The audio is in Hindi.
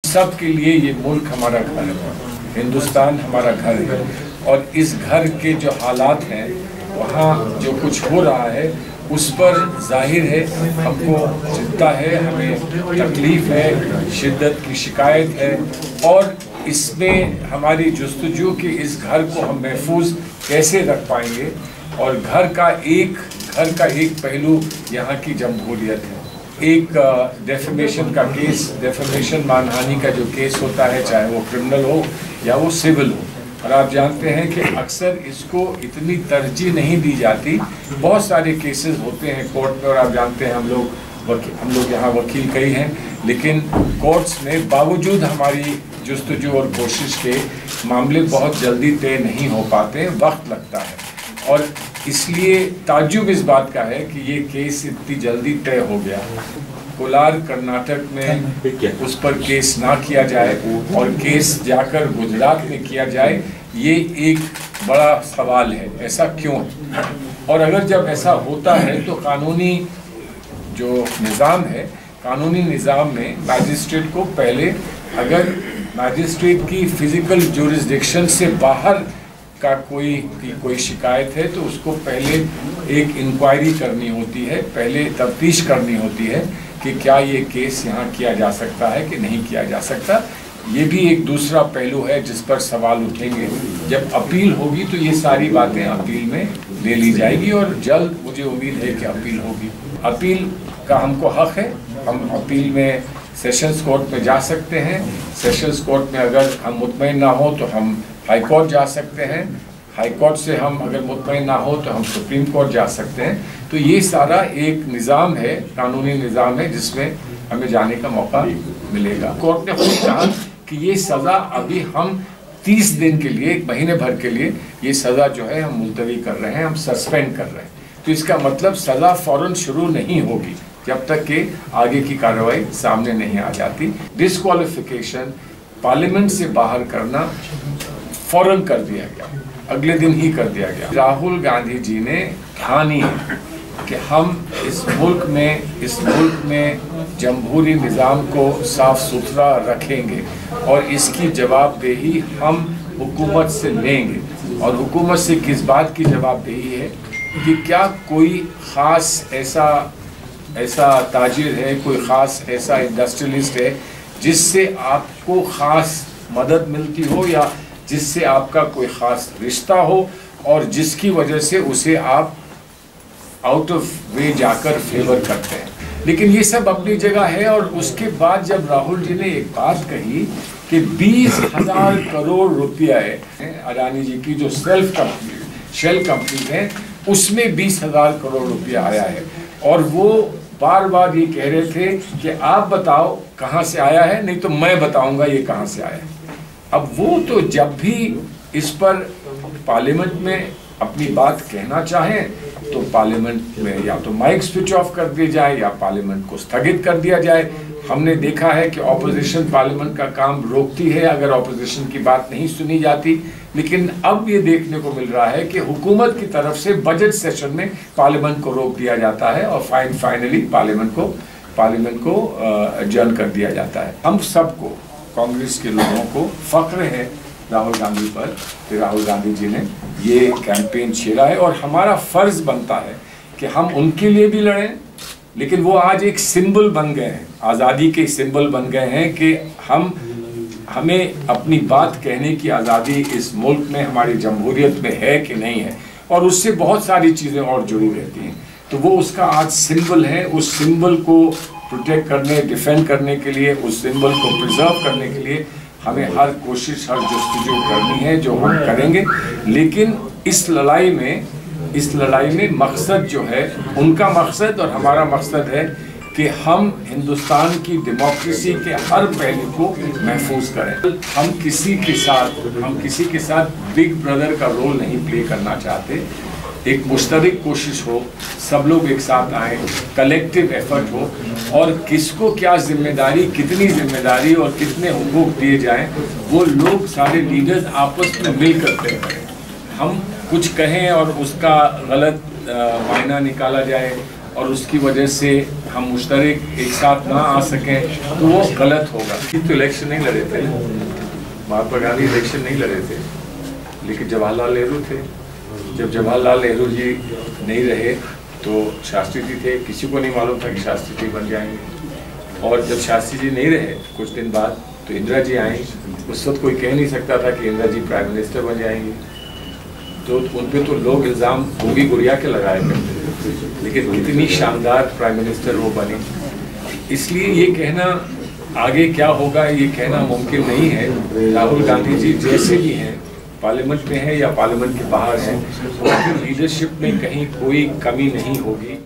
सब के लिए ये मुल्क हमारा घर है, हिंदुस्तान हमारा घर है और इस घर के जो हालात हैं, वहाँ जो कुछ हो रहा है उस पर जाहिर है हमको चिंता है, हमें तकलीफ़ है, शिद्दत की शिकायत है और इसमें हमारी जुस्तजू कि इस घर को हम महफूज कैसे रख पाएंगे। और घर का एक पहलू यहाँ की जमहूरियत है। एक डेफेमेशन का केस, डेफेमेशन मानहानि का जो केस होता है, चाहे वो क्रिमिनल हो या वो सिविल हो, और आप जानते हैं कि अक्सर इसको इतनी तरजीह नहीं दी जाती। बहुत सारे केसेस होते हैं कोर्ट में और आप जानते हैं हम लोग यहाँ वकील कई हैं, लेकिन कोर्ट्स में बावजूद हमारी जुस्तजू और कोशिश के मामले बहुत जल्दी तय नहीं हो पाते, वक्त लगता है। और इसलिए ताज्जुब इस बात का है कि ये केस इतनी जल्दी तय हो गया। कोलार कर्नाटक में उस पर केस ना किया जाए और केस जाकर गुजरात में किया जाए, ये एक बड़ा सवाल है। ऐसा क्यों? और अगर जब ऐसा होता है तो कानूनी जो निज़ाम है, कानूनी निज़ाम में मैजिस्ट्रेट को पहले, अगर मैजिस्ट्रेट की फिजिकल जुरिस्डिक्शन से बाहर का कोई शिकायत है तो उसको पहले एक इंक्वायरी करनी होती है, पहले तफ्तीश करनी होती है कि क्या ये केस यहाँ किया जा सकता है कि नहीं किया जा सकता। ये भी एक दूसरा पहलू है जिस पर सवाल उठेंगे। जब अपील होगी तो ये सारी बातें अपील में ले ली जाएगी और जल्द मुझे उम्मीद है कि अपील होगी। अपील का हमको हक है, हम अपील में सेशंस कोर्ट में जा सकते हैं। सेशंस कोर्ट में अगर हम मुतमईन ना हो तो हम हाई कोर्ट जा सकते हैं। हाई कोर्ट से हम अगर मुतमईन ना हो तो हम सुप्रीम कोर्ट जा सकते हैं। तो ये सारा एक निज़ाम है, कानूनी निज़ाम है जिसमें हमें जाने का मौका मिलेगा। कोर्ट ने खुद कहा कि ये सज़ा अभी हम 30 दिन के लिए, 1 महीने भर के लिए ये सज़ा जो है हम मुलतवी कर रहे हैं, हम सस्पेंड कर रहे हैं। तो इसका मतलब सज़ा फ़ौरन शुरू नहीं होगी जब तक कि आगे की कार्रवाई सामने नहीं आ जाती। डिस्क्वालिफिकेशन, पार्लियामेंट से बाहर करना फौरन कर दिया गया, अगले दिन ही कर दिया गया। राहुल गांधी जी ने ठानी है कि हम इस मुल्क में जमहूरी निज़ाम को साफ सुथरा रखेंगे और इसकी जवाबदेही हम हुकूमत से लेंगे। और हुकूमत से किस बात की जवाबदेही है कि क्या कोई ख़ास ऐसा ताजिर है, कोई ख़ास ऐसा इंडस्ट्रियलिस्ट है जिससे आपको ख़ास मदद मिलती हो या जिससे आपका कोई ख़ास रिश्ता हो और जिसकी वजह से उसे आप आउट ऑफ वे जाकर फेवर करते हैं। लेकिन ये सब अपनी जगह है। और उसके बाद जब राहुल जी ने एक बात कही कि 20,000 करोड़ रुपया है अडानी जी की जो शेल कंपनी है, उसमें 20,000 करोड़ रुपया आया है और वो बार बार ये कह रहे थे कि आप बताओ कहाँ से आया है, नहीं तो मैं बताऊंगा ये कहाँ से आया है। अब वो तो जब भी इस पर पार्लियामेंट में अपनी बात कहना चाहें तो पार्लियामेंट में या तो माइक स्विच ऑफ कर दिए जाए या पार्लियामेंट को स्थगित कर दिया जाए। हमने देखा है कि ऑपोजिशन पार्लियामेंट का काम रोकती है अगर ऑपोजिशन की बात नहीं सुनी जाती। लेकिन अब ये देखने को मिल रहा है कि हुकूमत की तरफ से बजट सेशन में पार्लियामेंट को रोक दिया जाता है और फाइनली पार्लियामेंट को एडजर्न कर दिया जाता है। हम सबको, कांग्रेस के लोगों को फख्र है राहुल गांधी पर कि राहुल गांधी जी ने ये कैंपेन छेड़ा है और हमारा फ़र्ज़ बनता है कि हम उनके लिए भी लड़ें। लेकिन वो आज एक सिंबल बन गए हैं, आज़ादी के सिंबल बन गए हैं कि हमें अपनी बात कहने की आज़ादी इस मुल्क में, हमारी जमहूरियत में है कि नहीं है। और उससे बहुत सारी चीज़ें और जुड़ी रहती हैं। तो वो उसका आज सिंबल है। उस सिंबल को प्रोटेक्ट करने, डिफेंड करने के लिए, उस सिंबल को प्रिजर्व करने के लिए हमें हर कोशिश, हर जुस्तजू करनी है, जो हम करेंगे। लेकिन इस लड़ाई में मकसद जो है, उनका मकसद और हमारा मकसद है कि हम हिंदुस्तान की डेमोक्रेसी के हर पहलू को महफूज करें। हम किसी के साथ बिग ब्रदर का रोल नहीं प्ले करना चाहते। एक मुश्तरक कोशिश हो, सब लोग एक साथ आए, कलेक्टिव एफर्ट हो और किसको क्या जिम्मेदारी, कितनी जिम्मेदारी और कितने हुकूक दिए जाएं, वो लोग सारे लीडर्स आपस में मिलकर तय करें। हम कुछ कहें और उसका गलत मायना निकाला जाए और उसकी वजह से हम मुश्तरक एक साथ ना आ सकें तो वो गलत होगा। तो इलेक्शन नहीं लड़े थे, महात्मा गांधी इलेक्शन नहीं लड़े थे, लेकिन जवाहरलाल नेहरू थे। जब जवाहरलाल नेहरू जी नहीं रहे तो शास्त्री जी थे। किसी को नहीं मालूम था कि शास्त्री जी बन जाएंगे। और जब शास्त्री जी नहीं रहे कुछ दिन बाद तो इंदिरा जी आई। उस वक्त कोई कह नहीं सकता था कि इंदिरा जी प्राइम मिनिस्टर बन जाएंगी। तो उन पे तो लोग इल्ज़ाम होगी गुड़िया के लगाए करते, लेकिन कितनी शानदार प्राइम मिनिस्टर वो बनी। इसलिए ये कहना आगे क्या होगा ये कहना मुमकिन नहीं है। राहुल गांधी जी जैसे भी हैं, पार्लियामेंट में हैं या पार्लियामेंट के बाहर हैं, उनकी लीडरशिप में कहीं कोई कमी नहीं होगी।